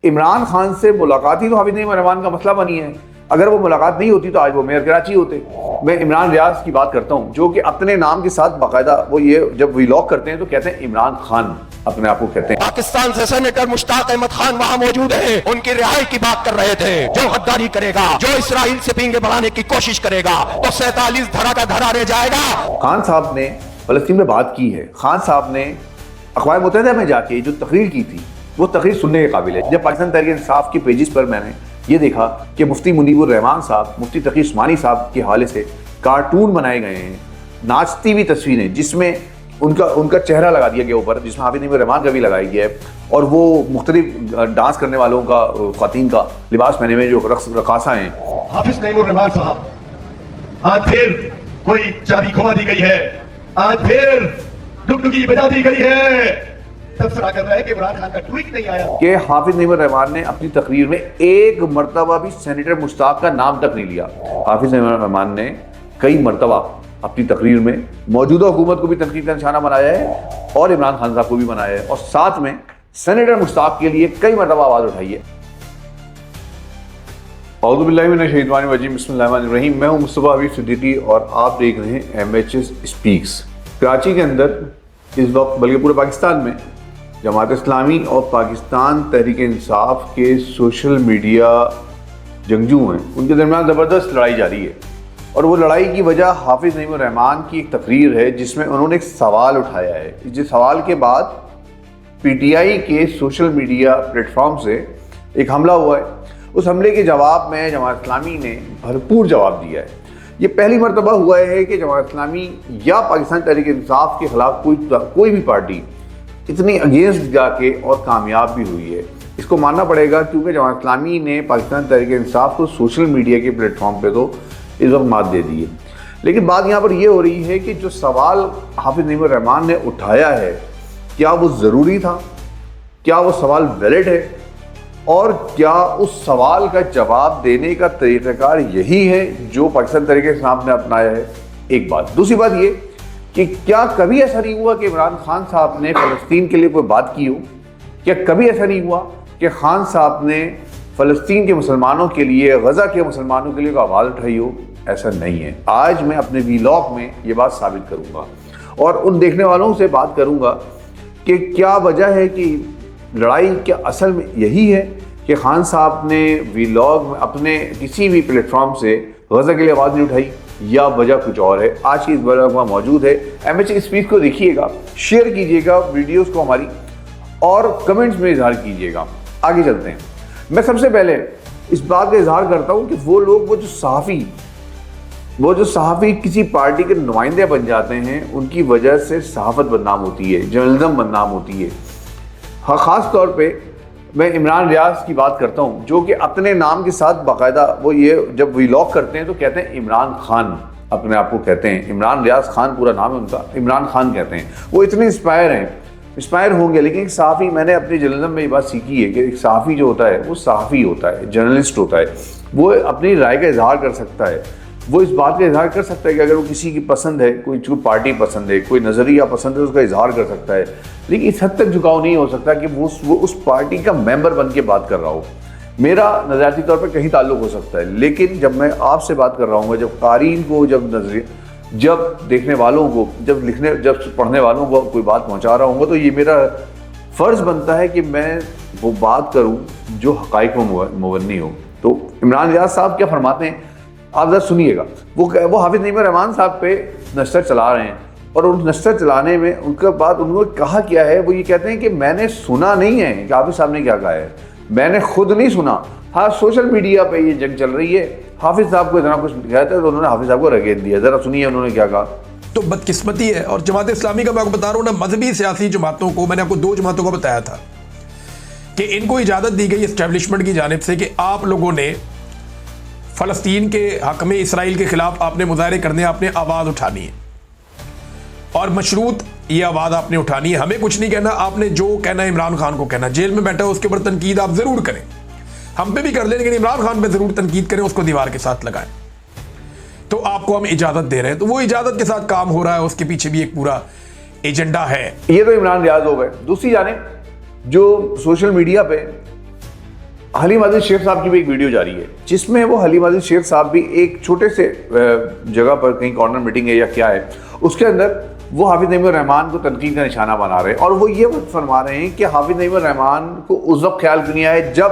عمران خان سے ملاقات ہی تو حافظ نعیم الرحمان کا مسئلہ بنی ہے. اگر وہ ملاقات نہیں ہوتی تو آج وہ میئر کراچی ہوتے. میں عمران ریاض کی بات کرتا ہوں جو کہ اپنے نام کے ساتھ باقاعدہ وہ یہ جب ویلاگ کرتے ہیں تو کہتے ہیں عمران خان اپنے آپ کو کہتے ہیں. پاکستان سے سینیٹر مشتاق احمد خان وہاں موجود ہیں, ان کی رہائی کی بات کر رہے تھے. جو غداری کرے گا, جو اسرائیل سے پینگے بڑھانے کی کوشش کرے گا تو 47 دھڑا کا دھڑا رہ جائے گا. خان صاحب نے فلسطین میں بات کی ہے. خان صاحب نے اقوام متحدہ میں جا کے جو تقریر کی تھی وہ تقریر سننے کے قابل ہے. جب پاکستان تحریک انصاف کے پیجز پر میں نے یہ دیکھا کہ مفتی منیب الرحمان صاحب, مفتی تقی عثمانی صاحب کے حوالے سے کارٹون بنائے گئے ہیں, ناچتی ہوئی تصویریں جس میں ان کا چہرہ لگا دیا گیا اوپر, جس میں حافظ نعیم الرحمان کا بھی لگایا گیا ہے, اور وہ مختلف ڈانس کرنے والوں کا, خواتین کا لباس پہنے ہوئے جو رقاصہ ہیں. حافظ نعیم الرحمان صاحب, آج پھر کوئی چابی کھوا دی گئی ہے, آج پھر ڈگڈگی بجا دی گئی ہے. تبصرہ کر رہا ہے کہ عمران خان کا ٹویٹ نہیں آیا کہ حافظ نعیم الرحمان نے اپنی تقریر میں ایک مرتبہ بھی سینیٹر مشتاق کا نام تک نہیں لیا. حافظ نعیم الرحمان نے کئی مرتبہ اپنی تقریر میں موجودہ حکومت کو بھی تنقید کا نشانہ بنایا ہے اور عمران خان صاحب کو بھی بنایا ہے, اور ساتھ میں سینیٹر مشتاق کے لیے کئی مرتبہ آواز اٹھائی ہے. اعوذ باللہ من الشیطان الرجیم, بسم اللہ الرحمن الرحیم. میں ہوں مصطفیٰ حبیب صدیقی اور آپ دیکھ رہے ہیں MHS اسپیکس. کراچی کے اندر اس وقت بلکہ پورے پاکستان میں جماعت اسلامی اور پاکستان تحریک انصاف کے سوشل میڈیا جنگجو ہیں, ان کے درمیان زبردست لڑائی جاری ہے. اور وہ لڑائی کی وجہ حافظ نعیم الرحمان کی ایک تقریر ہے جس میں انہوں نے ایک سوال اٹھایا ہے. جس سوال کے بعد PTI کے سوشل میڈیا پلیٹ فارم سے ایک حملہ ہوا ہے. اس حملے کے جواب میں جماعت اسلامی نے بھرپور جواب دیا ہے. یہ پہلی مرتبہ ہوا ہے کہ جماعت اسلامی یا پاکستان تحریک انصاف کے خلاف کوئی بھی پارٹی اتنی اگینسٹ جا کے اور کامیاب بھی ہوئی ہے. اس کو ماننا پڑے گا کیونکہ جماعت اسلامی نے پاکستان تحریک انصاف کو سوشل میڈیا کے پلیٹ فارم پہ تو اس وقت مات دے دی ہے. لیکن بات یہاں پر یہ ہو رہی ہے کہ جو سوال حافظ نعیم الرحمان نے اٹھایا ہے کیا وہ ضروری تھا, کیا وہ سوال ویلڈ ہے, اور کیا اس سوال کا جواب دینے کا طریقہ کار یہی ہے جو پاکستان تحریک انصاف نے اپنایا ہے. ایک بات. دوسری بات یہ کہ کیا کبھی ایسا نہیں ہوا کہ عمران خان صاحب نے فلسطین کے لیے کوئی بات کی ہو؟ کیا کبھی ایسا نہیں ہوا کہ خان صاحب نے فلسطین کے مسلمانوں کے لیے, غزہ کے مسلمانوں کے لیے کوئی آواز اٹھائی ہو؟ ایسا نہیں ہے. آج میں اپنے ویلاگ میں یہ بات ثابت کروں گا اور ان دیکھنے والوں سے بات کروں گا کہ کیا وجہ ہے کہ لڑائی کیا اصل میں یہی ہے کہ خان صاحب نے ویلاگ میں اپنے کسی بھی پلیٹ فارم سے غزہ کے لیے آواز نہیں اٹھائی, یا وجہ کچھ اور ہے. آج کی اس ویلاگ میں موجود ہے. MHS اسپیچ کو دیکھیے گا, شیئر کیجیے گا ویڈیوز کو ہماری, اور کمنٹس میں اظہار کیجیے گا. آگے چلتے ہیں. میں سب سے پہلے اس بات کا اظہار کرتا ہوں کہ وہ لوگ وہ جو صحافی کسی پارٹی کے نمائندے بن جاتے ہیں ان کی وجہ سے صحافت بدنام ہوتی ہے, جرنلزم بدنام ہوتی ہے. خاص طور پہ میں عمران ریاض کی بات کرتا ہوں جو کہ اپنے نام کے ساتھ باقاعدہ وہ یہ جب ویلاگ کرتے ہیں تو کہتے ہیں عمران خان, اپنے آپ کو کہتے ہیں عمران ریاض خان, پورا نام ہے ان کا, عمران خان کہتے ہیں. وہ اتنے انسپائر ہوں گے. لیکن ایک صحافی, میں نے اپنی جرنلزم میں یہ بات سیکھی ہے کہ ایک صحافی جو ہوتا ہے وہ صحافی ہوتا ہے, جرنلسٹ ہوتا ہے. وہ اپنی رائے کا اظہار کر سکتا ہے, وہ اس بات کا اظہار کر سکتا ہے کہ اگر وہ کسی کی پسند ہے, کوئی پارٹی پسند ہے, کوئی نظریہ پسند ہے, اس کا اظہار کر سکتا ہے. لیکن اس حد تک جھکاؤ نہیں ہو سکتا کہ وہ اس پارٹی کا ممبر بن کے بات کر رہا ہو. میرا نظریاتی طور پہ کہیں تعلق ہو سکتا ہے, لیکن جب میں آپ سے بات کر رہا ہوں, جب قارئین کو, جب دیکھنے والوں کو, جب پڑھنے والوں کو کوئی بات پہنچا رہا ہوں گا تو یہ میرا فرض بنتا ہے کہ میں وہ بات کروں جو حقائق میں مبنی ہو. تو عمران ریاض صاحب کیا فرماتے ہیں آپ ذرا سنیے گا. وہ حافظ نعیم الرحمان صاحب پہ نشر چلا رہے ہیں, اور ان نشر چلانے میں ان کے بعد انہوں نے کہا کیا ہے. وہ یہ کہتے ہیں کہ میں نے سنا نہیں ہے کہ حافظ صاحب نے کیا کہا ہے, میں نے خود نہیں سنا. ہاں سوشل میڈیا پہ یہ جنگ چل رہی ہے, حافظ صاحب کو اتنا کچھ کہا تھا تو انہوں نے حافظ صاحب کو رگیت دیا. ذرا سنیے انہوں نے کیا کہا. تو بدقسمتی ہے. اور جماعت اسلامی کا میں آپ کو بتا رہا ہوں نا, مذہبی سیاسی جماعتوں کو, میں نے آپ کو 2 جماعتوں کو بتایا تھا کہ ان کو اجازت دی گئی اسٹیبلشمنٹ کی جانب سے کہ آپ لوگوں نے فلسطین کے حق میں اسرائیل کے خلاف آپ نے مظاہرے کرنے, آپ نے آواز اٹھانی ہے, اور مشروط یہ آواز آپ نے اٹھانی ہے. ہمیں کچھ نہیں کہنا, آپ نے جو کہنا ہے عمران خان کو کہنا. جیل میں بیٹھا ہے اس کے اوپر تنقید آپ ضرور کریں, ہم پہ بھی کر لیں, لیکن عمران خان پہ ضرور تنقید کریں, اس کو دیوار کے ساتھ لگائیں. تو آپ کو ہم اجازت دے رہے ہیں, تو وہ اجازت کے ساتھ کام ہو رہا ہے, اس کے پیچھے بھی ایک پورا ایجنڈا ہے. یہ تو عمران ریاض ہو گئے. دوسری جانب جو سوشل میڈیا پہ حلیم عادل شیخ صاحب کی بھی ایک ویڈیو جاری ہے جس میں وہ حلیم عادل شیخ صاحب بھی ایک چھوٹے سے جگہ پر کہیں کارنر میٹنگ ہے یا کیا ہے، اس کے اندر وہ حافظ نعیم الرحمان کو تنقید کا نشانہ بنا رہے ہیں، اور وہ یہ فرما رہے ہیں کہ حافظ نعیم الرحمان کو اس وقت خیال کیوں نہیں آیا جب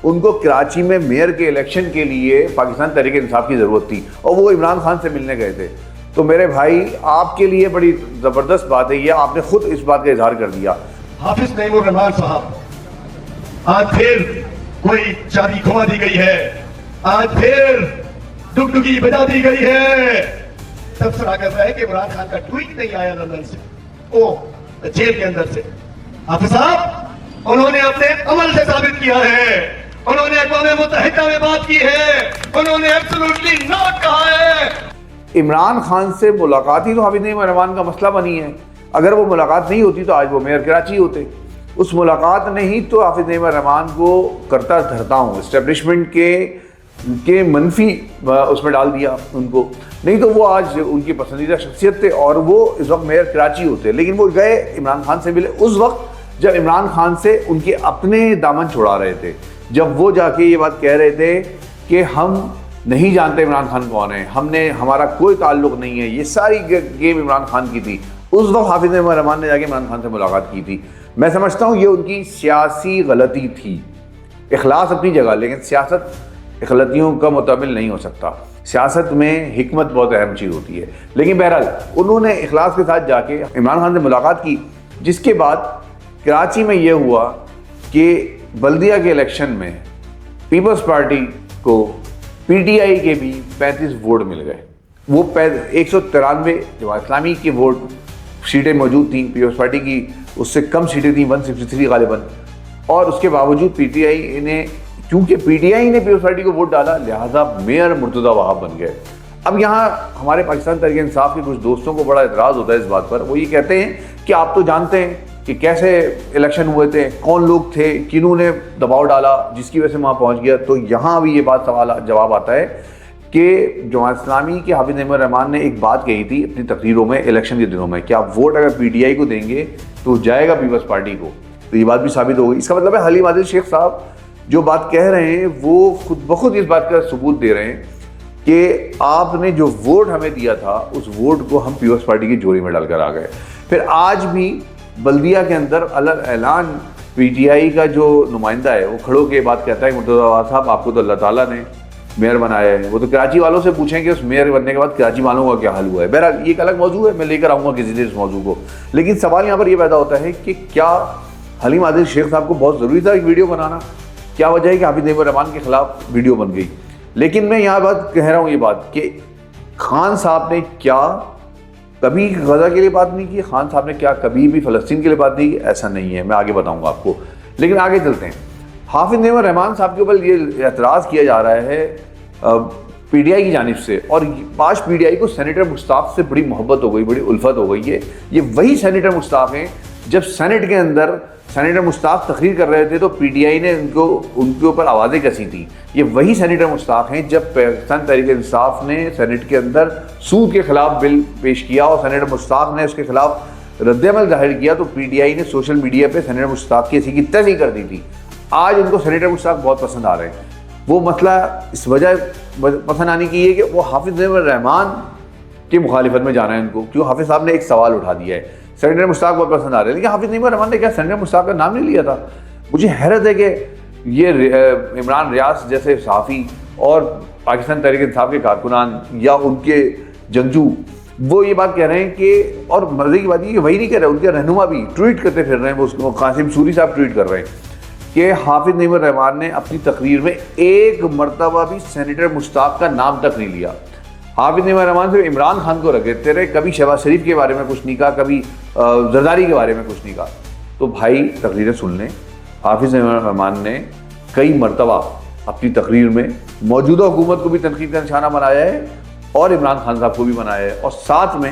ان کو کراچی میں میئر کے الیکشن کے لیے پاکستان تحریک انصاف کی ضرورت تھی اور وہ عمران خان سے ملنے گئے تھے۔ تو میرے بھائی آپ کے لیے بڑی زبردست بات ہے یہ، آپ نے خود اس بات کا اظہار کر دیا۔ حافظ نعیم الرحمان صاحب، آج پھر کوئی چابی گھما دی گئی ہے، آج پھر ڈگڈگی بجا دی گئی ہے۔ تبصرہ کر رہا ہے کہ عمران خان کا ٹویٹ نہیں آیا لندن سے، جیل کے اندر سے۔ حافظ صاحب، انہوں نے اپنے عمل سے ثابت کیا ہے، انہوں نے اقوام متحدہ میں بات کی ہے، انہوں نے ایبسولوٹلی ناٹ کہا ہے۔ عمران خان سے ملاقات ہی تو حافظ نعیم الرحمان کا مسئلہ بنی ہے، اگر وہ ملاقات نہیں ہوتی تو آج وہ میئر کراچی ہوتے۔ اس ملاقات نے ہی تو حافظ نعیم الرحمان کو کرتا دھرتا ہوں اسٹیبلشمنٹ کے منفی اس میں ڈال دیا ان کو، نہیں تو وہ آج ان کی پسندیدہ شخصیت تھے اور وہ اس وقت میئر کراچی ہوتے، لیکن وہ گئے عمران خان سے ملے اس وقت جب عمران خان سے ان کے اپنے دامن چھڑا رہے تھے، جب وہ جا کے یہ بات کہہ رہے تھے کہ ہم نہیں جانتے عمران خان کون ہے، ہمارا کوئی تعلق نہیں ہے، یہ ساری گیم عمران خان کی تھی۔ اس وقت حافظ نعیم الرحمان نے جا کے عمران خان سے ملاقات کی تھی۔ میں سمجھتا ہوں یہ ان کی سیاسی غلطی تھی، اخلاص اپنی جگہ، لیکن سیاست غلطیوں کا متعمل نہیں ہو سکتا، سیاست میں حکمت بہت اہم چیز ہوتی ہے۔ لیکن بہرحال انہوں نے اخلاص کے ساتھ جا کے عمران خان سے ملاقات کی، جس کے بعد کراچی میں یہ ہوا کہ بلدیہ کے الیکشن میں پیپلز پارٹی کو پی ٹی آئی کے بھی 35 ووٹ مل گئے۔ وہ 193 جماعت اسلامی کے ووٹ سیٹیں موجود تھیں، پیپلز پارٹی کی اس سے کم سیٹیں تھیں، 163 غالباً، اور اس کے باوجود پی ٹی آئی نے، کیونکہ پی ٹی آئی نے پیپلز پارٹی کو ووٹ ڈالا، لہٰذا میئر مرتضیٰ وہاب بن گئے۔ اب یہاں ہمارے پاکستان تحریک انصاف کے کچھ دوستوں کو بڑا اعتراض ہوتا ہے اس بات پر، وہ یہ کہتے ہیں کہ آپ تو جانتے ہیں کہ کیسے الیکشن ہوئے تھے، کون لوگ تھے، کنہوں نے دباؤ ڈالا جس کی وجہ سے وہاں پہنچ گیا۔ تو یہاں بھی یہ بات جواب آتا ہے کہ جماعت اسلامی کے حافظ نعیم الرحمان نے ایک بات کہی تھی اپنی تقریروں میں الیکشن کے دنوں میں کہ آپ ووٹ اگر پی ٹی آئی کو دیں گے تو جائے گا پیپلز پارٹی کو، تو یہ بات بھی ثابت ہو گئی۔ اس کا مطلب ہے حلیم عادل شیخ صاحب جو بات کہہ رہے ہیں وہ خود بخود اس بات کا ثبوت دے رہے ہیں کہ آپ نے جو ووٹ ہمیں دیا تھا اس ووٹ کو ہم پیپلز پارٹی کی جوڑی میں ڈال کر آ گئے۔ پھر آج بھی بلدیہ کے اندر اعلان پی ٹی آئی کا جو نمائندہ ہے وہ کھڑو کے بات کہتا ہے کہ مرتضیٰ وہاب صاحب آپ کو تو اللہ تعالیٰ نے میئر بنایا ہے، وہ تو کراچی والوں سے پوچھیں کہ اس میئر بننے کے بعد کراچی والوں کا کیا حل ہوا ہے۔ بہرحال یہ ایک الگ موضوع ہے، میں لے کر آؤں گا کسی دن اس موضوع کو، لیکن سوال یہاں پر یہ پیدا ہوتا ہے کہ کیا حلیم عادل شیخ صاحب کو بہت ضروری تھا ایک ویڈیو بنانا؟ کیا وجہ ہے کہ حافظ نعیم الرحمان کے خلاف ویڈیو بن گئی؟ لیکن میں یہاں بات کہہ رہا ہوں یہ بات کہ خان صاحب نے کیا کبھی غزہ کے لیے بات نہیں کی، خان صاحب نے کیا کبھی بھی فلسطین کے لیے بات نہیں کی؟ ایسا نہیں ہے، میں آگے بتاؤں گا آپ کو، لیکن آگے چلتے ہیں۔ حافظ نعیم الرحمان صاحب کے اوپر یہ اعتراض کیا جا رہا ہے پی ٹی آئی کی جانب سے، اور آج پی ٹی آئی کو سینیٹر مشتاق سے بڑی محبت ہو گئی، بڑی الفت ہو گئی ہے۔ یہ وہی سینیٹر مشتاق ہیں جب سینٹ کے اندر سینیٹر مشتاق تقریر کر رہے تھے تو پی ٹی آئی نے ان کے اوپر آوازیں کسی تھیں۔ یہ وہی سینیٹر مشتاق ہیں جب پاکستان تحریک انصاف نے سینٹ کے اندر سود کے خلاف بل پیش کیا اور سینیٹر مشتاق نے اس کے خلاف رد عمل ظاہر کیا تو پی ٹی آئی نے سوشل میڈیا پہ سینیٹر مشتاق کی کی تصحیح کر دی تھی۔ آج ان کو سینیٹر مشتاق بہت پسند آ رہے ہیں۔ وہ مسئلہ اس وجہ پسند آنے کی یہ کہ وہ حافظ نعیم الرحمان کی مخالفت میں جانا ہے ان کو، کیوں حافظ صاحب نے ایک سوال اٹھا دیا ہے، سینیٹر مشتاق بہت پسند آ رہے ہیں، لیکن حافظ نعیم الرحمان نے کیا سینیٹر مشتاق کا نام نہیں لیا تھا؟ مجھے حیرت ہے کہ یہ عمران ریاض جیسے صحافی اور پاکستان تحریک انصاف کے کارکنان یا ان کے جنگجو وہ یہ بات کہہ رہے ہیں کہ، اور مزے کی بات یہ وہی نہیں کہہ رہے، ان کے رہنما بھی ٹویٹ کرتے پھر رہے ہیں، وہ قاسم سوری صاحب ٹویٹ کر رہے ہیں کہ حافظ نعیم الرحمان نے اپنی تقریر میں ایک مرتبہ بھی سینیٹر مشتاق کا نام تک نہیں لیا۔ حافظ نعیم الرحمان صرف عمران خان کو رکھتے رہے، کبھی شہباز شریف کے بارے میں کچھ نہیں کہا، کبھی زرداری کے بارے میں کچھ نہیں کہا۔ تو بھائی تقریریں سن لیں، حافظ نعیم الرحمان نے کئی مرتبہ اپنی تقریر میں موجودہ حکومت کو بھی تنقید کا نشانہ بنایا ہے اور عمران خان صاحب کو بھی بنایا ہے، اور ساتھ میں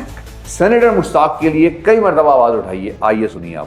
سینیٹر مشتاق کے لیے کئی مرتبہ آواز اٹھائی ہے۔ آئیے سنیے آپ۔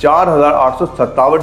4857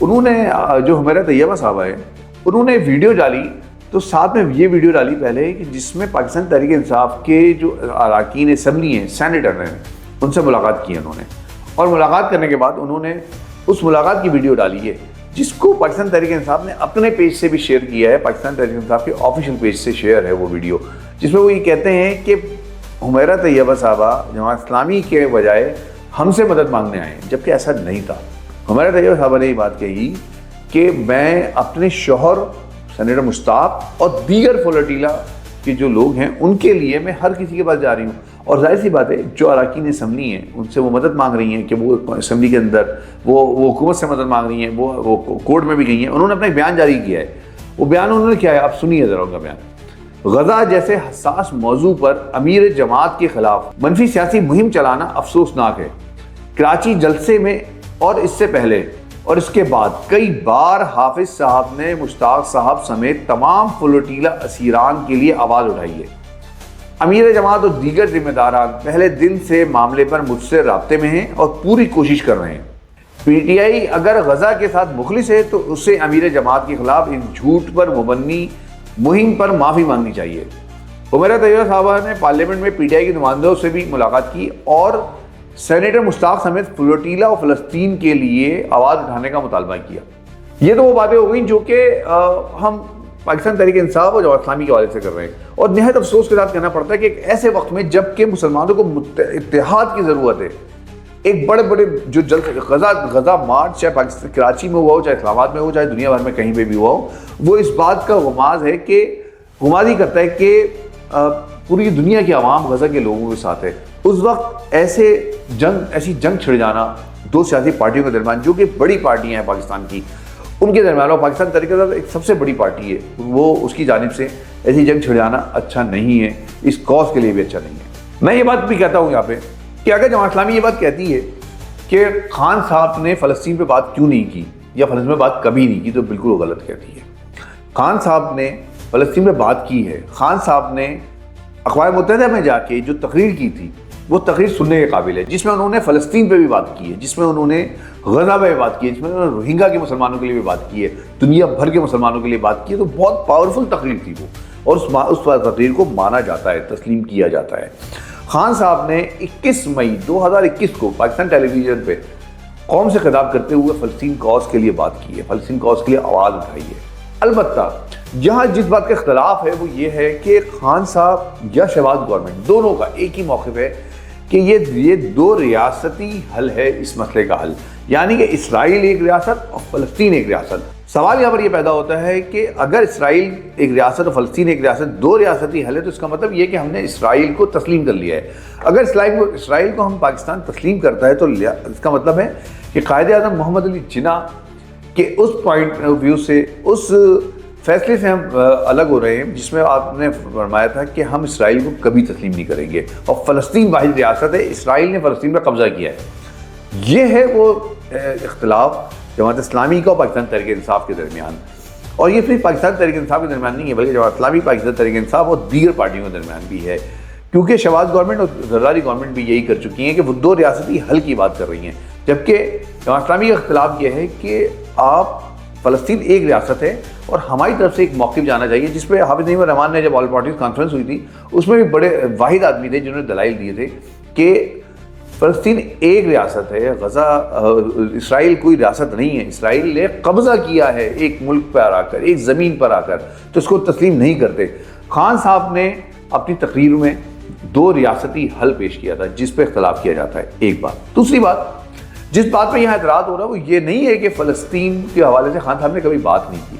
انہوں نے جو حمیرہ طیبہ صاحبہ ہے انہوں نے ویڈیو ڈالی، تو ساتھ میں یہ ویڈیو ڈالی پہلے کہ جس میں پاکستان تحریک انصاف کے جو اراکین اسمبلی ہیں، سینیٹر ہیں، ان سے ملاقات کی انہوں نے، اور ملاقات کرنے کے بعد انہوں نے اس ملاقات کی ویڈیو ڈالی ہے جس کو پاکستان تحریک انصاف نے اپنے پیج سے بھی شیئر کیا ہے، پاکستان تحریک انصاف کے آفیشیل پیج سے شیئر ہے وہ ویڈیو، جس میں وہ یہ کہتے ہیں کہ حمیرہ طیبہ صاحبہ جماعت اسلامی کے بجائے ہم سے مدد مانگنے آئے، جبکہ ایسا نہیں تھا۔ حمیرہ طیبہ صاحبہ نے یہ بات کہی کہ میں اپنے شوہر سینیٹر مشتاق اور دیگر فلوٹیلا کے جو لوگ ہیں ان کے لیے میں ہر کسی کے پاس جا رہی ہوں، اور ظاہر سی بات ہے جو اراکین اسمبلی ہیں ان سے وہ مدد مانگ رہی ہیں کہ وہ اسمبلی کے اندر وہ حکومت سے مدد مانگ رہی ہیں، وہ کورٹ میں بھی گئی ہیں، انہوں نے اپنا ایک بیان جاری کیا ہے۔ وہ بیان انہوں نے کیا ہے، آپ سنیے ذرا ان کا بیان۔ غزہ جیسے حساس موضوع پر امیر جماعت کے خلاف منفی سیاسی مہم چلانا افسوسناک ہے۔ کراچی جلسے میں اور اس سے پہلے اور اس کے بعد کئی بار حافظ صاحب نے مشتاق صاحب سمیت تمام فلوٹیلا اسیران کے لیے آواز اٹھائی ہے۔ امیر جماعت اور دیگر ذمہ داران پہلے دن سے معاملے پر مجھ سے رابطے میں ہیں اور پوری کوشش کر رہے ہیں۔ پی ٹی آئی اگر غزہ کے ساتھ مخلص ہے تو اسے امیر جماعت کے خلاف اس جھوٹ پر مبنی مہم پر معافی مانگنی چاہیے۔ حمیرہ طیبہ صاحبہ نے پارلیمنٹ میں پی ٹی آئی کے نمائندوں سے بھی ملاقات کی اور سینیٹر مشتاق سمیت فلوٹیلا اور فلسطین کے لیے آواز اٹھانے کا مطالبہ کیا۔ یہ تو وہ باتیں ہو گئیں جو کہ ہم پاکستان تحریک انصاف اور جماعت اسلامی کے حوالے سے کر رہے ہیں، اور نہایت افسوس کے ساتھ کہنا پڑتا ہے کہ ایک ایسے وقت میں جب کہ مسلمانوں کو اتحاد کی ضرورت ہے، ایک بڑے بڑے جو غزہ مارچ چاہے پاکستان کراچی میں ہوا ہو، چاہے اسلام آباد میں ہو، چاہے دنیا بھر میں کہیں پہ بھی ہوا ہو، وہ اس بات کا غماز ہے کہ غماز ہی کرتا ہے کہ پوری دنیا کی عوام غزہ کے لوگوں کے ساتھ ہے۔ اس وقت ایسی جنگ چھڑ جانا دو سیاسی پارٹیوں کے درمیان جو کہ بڑی پارٹیاں ہیں پاکستان کی، ان کے درمیان، اور پاکستان تحریک انصاف ایک سب سے بڑی پارٹی ہے، وہ اس کی جانب سے ایسی جنگ چھڑ جانا اچھا نہیں ہے، اس کاز کے لیے بھی اچھا نہیں ہے۔ میں یہ بات بھی کہتا ہوں یہاں پہ کہ اگر جماعت اسلامی یہ بات کہتی ہے کہ خان صاحب نے فلسطین پہ بات کیوں نہیں کی یا فلسطین پہ بات کبھی نہیں کی، تو بالکل وہ غلط کہتی ہے۔ خان صاحب نے فلسطین پہ بات کی ہے۔ خان صاحب نے اقوام متحدہ میں جا کے جو تقریر کی تھی وہ تقریر سننے کے قابل ہے، جس میں انہوں نے فلسطین پہ بھی بات کی ہے، جس میں انہوں نے غزہ پہ بھی بات کی ہے، جس میں انہوں نے روہنگا کے مسلمانوں کے لیے بھی بات کی ہے، دنیا بھر کے مسلمانوں کے لیے بات کی ہے۔ تو بہت پاورفل تقریر تھی وہ، اور اس تقریر کو مانا جاتا ہے، تسلیم کیا جاتا ہے۔ خان صاحب نے 21 مئی 2021 کو پاکستان ٹیلی ویژن پہ قوم سے خطاب کرتے ہوئے فلسطین کاز کے لیے بات کی ہے، فلسطین کاز کے لیے آواز اٹھائی ہے۔ البتہ یہاں جس بات کا اختلاف ہے وہ یہ ہے کہ خان صاحب یا شہباز گورنمنٹ دونوں کا ایک ہی موقف ہے کہ یہ دو ریاستی حل ہے اس مسئلے کا حل، یعنی کہ اسرائیل ایک ریاست اور فلسطین ایک ریاست۔ سوال یہاں پر یہ پیدا ہوتا ہے کہ اگر اسرائیل ایک ریاست اور فلسطین ایک ریاست، دو ریاستی حل ہے، تو اس کا مطلب یہ کہ ہم نے اسرائیل کو تسلیم کر لیا ہے۔ اگر اسرائیل کو ہم پاکستان تسلیم کرتا ہے تو اس کا مطلب ہے کہ قائد اعظم محمد علی جناح کے اس پوائنٹ آف ویو سے، اس فیصلے سے ہم الگ ہو رہے ہیں جس میں آپ نے فرمایا تھا کہ ہم اسرائیل کو کبھی تسلیم نہیں کریں گے، اور فلسطین واحد ریاست ہے، اسرائیل نے فلسطین پر قبضہ کیا ہے۔ یہ ہے وہ اختلاف جماعت اسلامی کا اور پاکستان تحریک انصاف کے درمیان، اور یہ صرف پاکستان تحریک انصاف کے درمیان نہیں ہے بلکہ جماعت اسلامی، پاکستان تحریک انصاف اور دیگر پارٹیوں کے درمیان بھی ہے، کیونکہ شہباز گورنمنٹ اور زرداری گورنمنٹ بھی یہی کر چکی ہیں کہ وہ دو ریاستی حل کی بات کر رہی ہیں، جبکہ جماعت اسلامی کا اختلاف یہ ہے کہ آپ فلسطین ایک ریاست ہے، اور ہماری طرف سے ایک موقف جانا چاہیے، جس پہ حافظ نعیم الرحمان نے جب آل پارٹیز کانفرنس ہوئی تھی اس میں بھی بڑے واحد آدمی تھے جنہوں نے دلائل دیے تھے کہ فلسطین ایک ریاست ہے، غزہ اسرائیل کوئی ریاست نہیں ہے، اسرائیل نے قبضہ کیا ہے ایک ملک پر آ کر، ایک زمین پر آ کر، تو اس کو تسلیم نہیں کرتے۔ خان صاحب نے اپنی تقریر میں دو ریاستی حل پیش کیا تھا جس پہ اختلاف کیا جاتا ہے، ایک بات۔ دوسری بات جس بات پہ یہاں اعتراض ہو رہا ہے وہ یہ نہیں ہے کہ فلسطین کے حوالے سے خان صاحب نے کبھی بات نہیں کی۔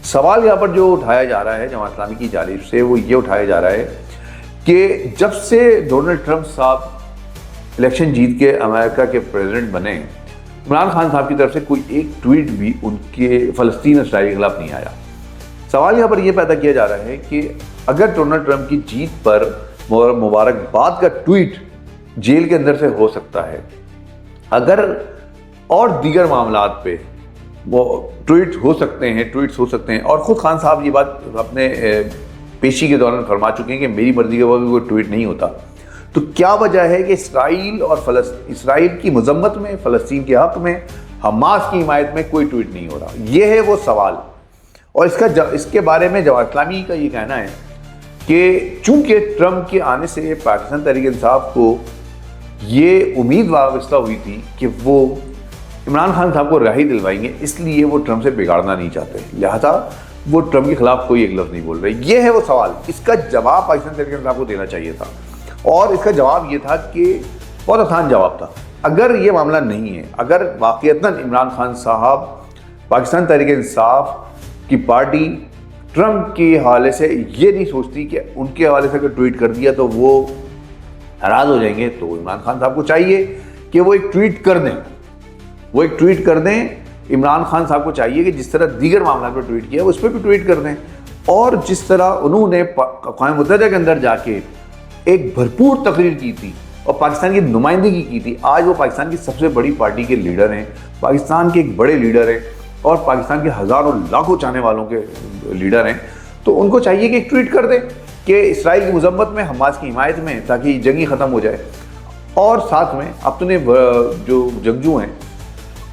سوال یہاں پر جو اٹھایا جا رہا ہے جماعت اسلامی کی جانب سے وہ یہ اٹھایا جا رہا ہے کہ جب سے ڈونلڈ ٹرمپ صاحب الیکشن جیت کے امریکہ کے پریزیڈنٹ بنے، عمران خان صاحب کی طرف سے کوئی ایک ٹویٹ بھی ان کے فلسطین اور اسرائیل کے خلاف نہیں آیا۔ سوال یہاں پر یہ پیدا کیا جا رہا ہے کہ اگر ڈونلڈ ٹرمپ کی جیت پر مبارکباد کا ٹویٹ جیل کے اندر سے ہو سکتا ہے، اگر اور دیگر معاملات پہ وہ ٹویٹس ہو سکتے ہیں، اور خود خان صاحب یہ بات اپنے پیشی کے دوران فرما چکے ہیں کہ میری مرضی کے بعد بھی کوئی ٹویٹ نہیں ہوتا، تو کیا وجہ ہے کہ اسرائیل اور اسرائیل کی مذمت میں، فلسطین کے حق میں حماس کی حمایت میں کوئی ٹویٹ نہیں ہو رہا. یہ ہے وہ سوال. اور اس کے بارے میں جماعت اسلامی کا یہ کہنا ہے کہ چونکہ ٹرمپ کے آنے سے پاکستان تحریک انصاف کو یہ امید وابستہ ہوئی تھی کہ وہ عمران خان صاحب کو رہائی دلوائیں گے، اس لیے وہ ٹرمپ سے بگاڑنا نہیں چاہتے، لہذا وہ ٹرمپ کے خلاف کوئی ایک لفظ نہیں بول رہے. یہ ہے وہ سوال. اس کا جواب پاکستان تحریک انصاف کو دینا چاہیے تھا، اور اس کا جواب یہ تھا کہ بہت آسان جواب تھا. اگر یہ معاملہ نہیں ہے، اگر واقعتاً عمران خان صاحب پاکستان تحریک انصاف کی پارٹی ٹرمپ کے حوالے سے یہ نہیں سوچتی کہ ان کے حوالے سے اگر ٹویٹ کر دیا تو وہ ناراض ہو جائیں گے، تو عمران خان صاحب کو چاہیے کہ وہ ایک ٹویٹ کر دیں. وہ ایک ٹویٹ کر دیں. عمران خان صاحب کو چاہیے کہ جس طرح دیگر معاملات پر ٹویٹ کیا اس پہ بھی ٹویٹ کر دیں. اور جس طرح انہوں نے اقوام متحدہ کے اندر جا کے ایک بھرپور تقریر کی تھی اور پاکستان کی نمائندگی کی تھی، آج وہ پاکستان کی سب سے بڑی پارٹی کے لیڈر ہیں، پاکستان کے ایک بڑے لیڈر ہیں اور پاکستان کے ہزاروں لاکھوں چاہنے والوں کے لیڈر ہیں. تو ان کو چاہیے کہ ایک ٹویٹ کر دیں کہ اسرائیل کی مذمت میں، حماس کی حمایت میں، تاکہ جنگی ختم ہو جائے. اور ساتھ میں اپنے جو جنگجو ہیں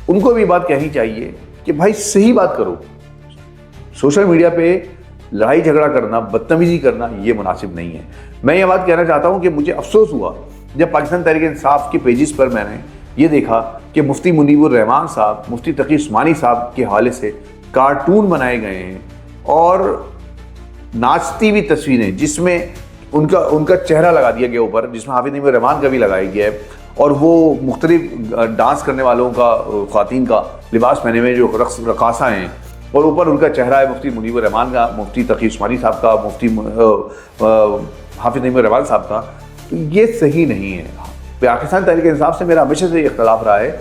ان کو بھی بات کہنی چاہیے کہ بھائی صحیح بات کرو. سوشل میڈیا پہ لڑائی جھگڑا کرنا، بدتمیزی کرنا یہ مناسب نہیں ہے. میں یہ بات کہنا چاہتا ہوں کہ مجھے افسوس ہوا جب پاکستان تحریک انصاف کے پیجز پر میں نے یہ دیکھا کہ مفتی منیب الرحمان صاحب، مفتی تقی عثمانی صاحب کے حوالے سے کارٹون بنائے گئے ہیں اور ناچتی ہوئی تصویریں جس میں ان کا چہرہ لگا دیا گیا اوپر، جس میں حافظ نعیم الرحمان کا بھی لگایا گیا ہے، اور وہ مختلف ڈانس کرنے والوں کا، خواتین کا لباس پہنے ہوئے جو رقاصہ ہیں، اور اوپر ان کا چہرہ ہے مفتی منیب الرحمان کا، مفتی تقی عثمانی صاحب کا، مفتی حافظ نعیم الرحمان صاحب کا. تو یہ صحیح نہیں ہے. پاکستان تحریک انصاف سے میرا ہمیشہ سے اختلاف رہا ہے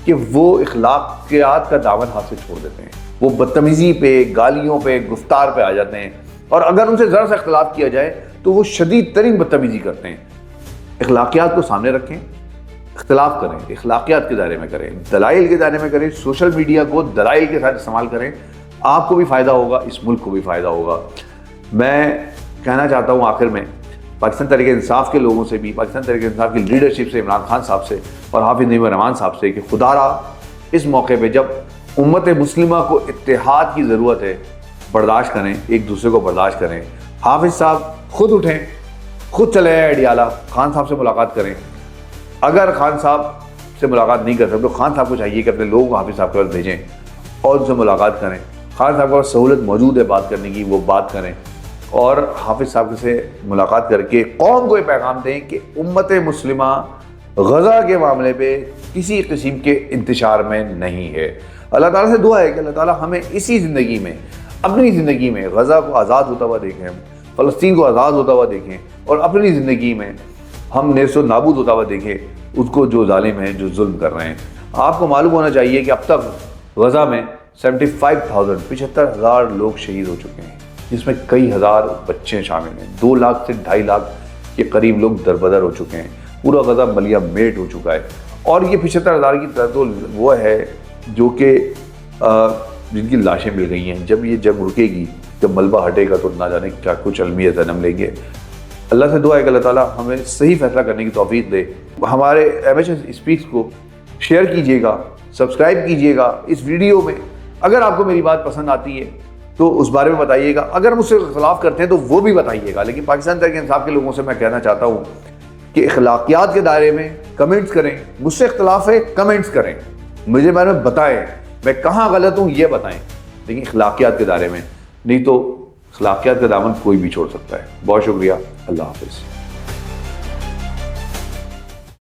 کہ وہ اخلاقیات کا دامن ہاتھ سے چھوڑ دیتے ہیں. وہ بدتمیزی پہ، گالیوں پہ، گفتار پہ آ جاتے ہیں، اور اگر ان سے ذرا سا اختلاف کیا جائے تو وہ شدید ترین بدتمیزی کرتے ہیں. اخلاقیات کو سامنے رکھیں، اختلاف کریں، اخلاقیات کے دائرے میں کریں، دلائل کے دائرے میں کریں. سوشل میڈیا کو دلائل کے ساتھ استعمال کریں. آپ کو بھی فائدہ ہوگا، اس ملک کو بھی فائدہ ہوگا. میں کہنا چاہتا ہوں آخر میں پاکستان تحریک انصاف کے لوگوں سے بھی، پاکستان تحریک انصاف کی لیڈرشپ سے، عمران خان صاحب سے اور حافظ نعیم الرحمان صاحب سے کہ خدا را اس موقع پہ جب امت مسلمہ کو اتحاد کی ضرورت ہے، برداشت کریں، ایک دوسرے کو برداشت کریں. حافظ صاحب خود اٹھیں، خود چلے آئے اڈیالہ، خان صاحب سے ملاقات کریں. اگر خان صاحب سے ملاقات نہیں کر سکتے تو خان صاحب کو چاہیے کہ اپنے لوگوں کو حافظ صاحب کے پاس بھیجیں اور ان سے ملاقات کریں. خان صاحب کے پاس سہولت موجود ہے بات کرنے کی، وہ بات کریں، اور حافظ صاحب سے ملاقات کر کے قوم کو یہ پیغام دیں کہ امت مسلمہ غزہ کے معاملے پہ کسی قسم کے انتشار میں نہیں ہے. اللہ تعالیٰ سے دعا ہے کہ اللہ تعالیٰ ہمیں اسی زندگی میں، اپنی زندگی میں غزہ کو آزاد ہوتا ہوا دیکھیں، فلسطین کو آزاد ہوتا ہوا دیکھیں، اور اپنی زندگی میں ہم نیست و نابود ہوتا ہوا دیکھیں اس کو جو ظالم ہیں، جو ظلم کر رہے ہیں. آپ کو معلوم ہونا چاہیے کہ اب تک غزہ میں 75,000 لوگ شہید ہو چکے ہیں، جس میں کئی ہزار بچے شامل ہیں. 2 لاکھ سے 2.5 لاکھ کے قریب لوگ دربدر ہو چکے ہیں. پورا غزہ ملیہ میٹ ہو چکا ہے. اور یہ 75,000 کی تعداد وہ ہے جو کہ جن کی لاشیں مل گئی ہیں. جب یہ جنگ رکے گی، جب ملبہ ہٹے گا تو نہ جانے کیا کچھ المیہ جنم لیں گے. اللہ سے دعا ہے کہ اللہ تعالیٰ ہمیں صحیح فیصلہ کرنے کی توفیق دے. ہمارے MHS اسپیکس کو شیئر کیجیے گا، سبسکرائب کیجیے گا. اس ویڈیو میں اگر آپ کو میری بات پسند آتی ہے تو اس بارے میں بتائیے گا، اگر مجھ سے اختلاف کرتے ہیں تو وہ بھی بتائیے گا. لیکن پاکستان تحریک انصاف کے لوگوں سے میں کہنا چاہتا ہوں کہ اخلاقیات کے دائرے میں کمنٹس کریں. مجھ سے اختلاف ہے، کمنٹس کریں، مجھے بارے میں بتائیں، میں کہاں غلط ہوں یہ بتائیں، لیکن اخلاقیات کے دائرے میں نہیں. تو اخلاقیات کا دامن کوئی بھی چھوڑ سکتا ہے. بہت شکریہ. اللہ حافظ.